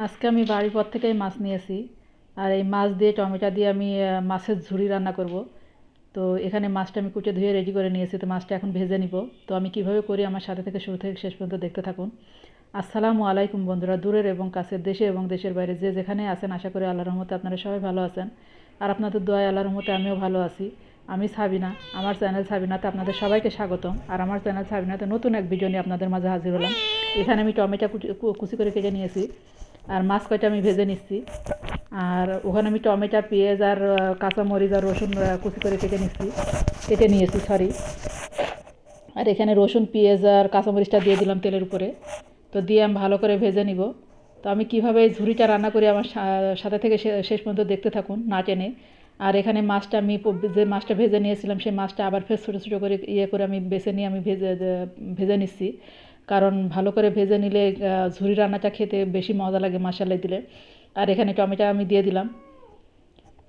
আজকে আমি বাড়ির পর থেকেই মাছ নিয়েছি। আর এই মাছ দিয়ে টমেটো দিয়ে আমি মাছের ঝুড়ি রান্না করব। তো এখানে মাছটা আমি কুটে ধুয়ে রেডি করে নিয়েছি, তো মাছটা এখন ভেজে নিব। তো আমি কিভাবে করি আমার সাথে থেকে শুরু থেকে শেষ পর্যন্ত দেখতে থাকুন। আসসালামু আলাইকুম বন্ধুরা, দূরের এবং কাছের, দেশে এবং দেশের বাইরে যে যেখানে আছেন, আশা করি আল্লাহর রহমতে আপনারা সবাই ভালো আছেন। আর আপনাদের দোয়ায় আল্লাহর রহমতে আমিও ভালো আছি। আমি সাবিনা, আমার চ্যানেল সাবিনাতে আপনাদের সবাইকে স্বাগতম। আর আমার চ্যানেল সাবিনাতে নতুন এক ভিডিও নিয়ে আপনাদের মাঝে হাজির হলাম। এখানে আমি টমেটো কুচি করে কেটে নিয়েছি, আর মাছ কয়টা আমি ভেজে নিচ্ছি। আর ওখানে আমি টমেটো, পেঁয়াজ আর কাঁচামরিচ আর রসুন কুচি করে কেটে নিয়েছি, সরি। আর এখানে রসুন, পেঁয়াজ আর কাঁচামরিচটা দিয়ে দিলাম তেলের উপরে। তো দিয়ে আমি ভালো করে ভেজে নিব। তো আমি কীভাবে এই ঝুড়িটা রান্না করি আমার সাথে থেকে শেষ পর্যন্ত দেখতে থাকুন না টেনে। আর এখানে মাছটা আমি যে মাছটা ভেজে নিয়েছিলাম সেই মাছটা আবার ফের ছোটো ছোটো করে করে আমি বেছে নিয়ে আমি ভেজে নিচ্ছি। কারণ ভালো করে ভেজে নিলে ঝুরি রান্নাটা খেতে বেশি মজা লাগে মশলা দিলে। আর এখানে টমেটো আমি দিয়ে দিলাম।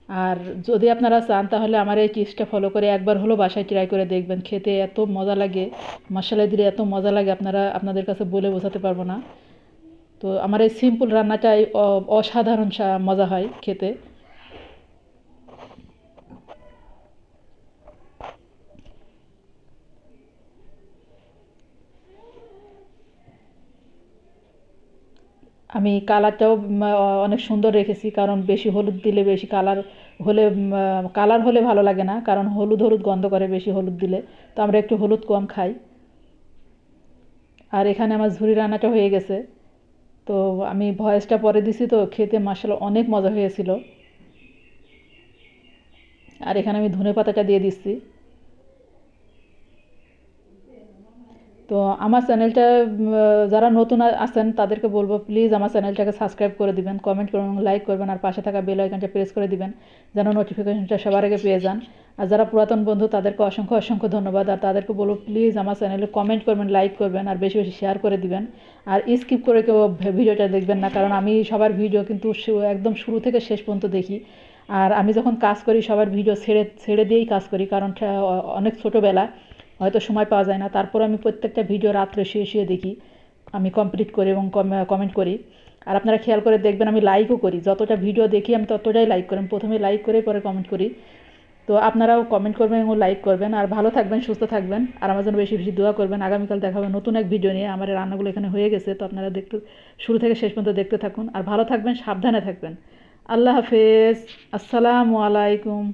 আর যদি আপনারা চান তাহলে আমার এই টিপসটা ফলো করে একবার হলো বাসায় ট্রাই করে দেখবেন, খেতে এত মজা লাগে, মশলা দিলে এত মজা লাগে আপনাদের কাছে বলে বোঝাতে পারবো না। তো আমার এই সিম্পল রান্নাটাই অসাধারণ মজা হয় খেতে। আমি কালারটাও অনেক সুন্দর রেখেছি, কারণ বেশি হলুদ দিলে বেশি কালার হলে ভালো লাগে না, কারণ হলুদ হলুদ গন্ধ করে বেশি হলুদ দিলে। তো আমরা একটু হলুদ কম খাই। আর এখানে আমার ঝুরি রান্নাটা হয়ে গেছে। তো আমি ভয়েসটা পরে দিছি, তো খেতে মাশাআল্লাহ অনেক মজা হয়েছিল। আর এখানে আমি ধনে পাতাটা দিয়ে দিচ্ছি। তো আমার চ্যানেলটা যারা নতুন আছেন তাদেরকে বলবো, প্লিজ আমার চ্যানেলটাকে সাবস্ক্রাইব করে দিবেন, কমেন্ট করবেন, লাইক করবেন, আর পাশে থাকা বেল আইকনটা প্রেস করে দিবেন যেন নোটিফিকেশনটা সবার আগে পেয়ে যান। আর যারা পুরাতন বন্ধু তাদেরকে অসংখ্য অসংখ্য ধন্যবাদ। আর তাদেরকে বলবো প্লিজ আমার চ্যানেলে কমেন্ট করবেন, লাইক করবেন, আর বেশি বেশি শেয়ার করে দিবেন। আর স্কিপ করে কেউ ভিডিওটা দেখবেন না, কারণ আমি সবার ভিডিও কিন্তু একদম শুরু থেকে শেষ পর্যন্ত দেখি। আর আমি যখন কাজ করি সবার ভিডিও ছেড়ে ছেড়ে দিয়েই কাজ করি, কারণ অনেক ছোটোবেলা হয়তো সময় পাওয়া যায় না, তারপর আমি প্রত্যেকটা ভিডিও রাত্রে শুয়ে শুয়ে দেখি, আমি কমপ্লিট করি এবং কমেন্ট করি। আর আপনারা খেয়াল করে দেখবেন আমি লাইকও করি, যতটা ভিডিও দেখি আমি ততটাই লাইক করি, আমি প্রথমে লাইক করে পরে কমেন্ট করি। তো আপনারাও কমেন্ট করবেন এবং লাইক করবেন, আর ভালো থাকবেন, সুস্থ থাকবেন, আর আমার জন্য বেশি বেশি দোয়া করবেন। আগামীকাল দেখা হবে নতুন এক ভিডিও নিয়ে। আমার এই রান্নাগুলো এখানে হয়ে গেছে, তো আপনারা শুরু থেকে শেষ পর্যন্ত দেখতে থাকুন। আর ভালো থাকবেন, সাবধানে থাকবেন। আল্লাহ হাফেজ। আসসালামু আলাইকুম।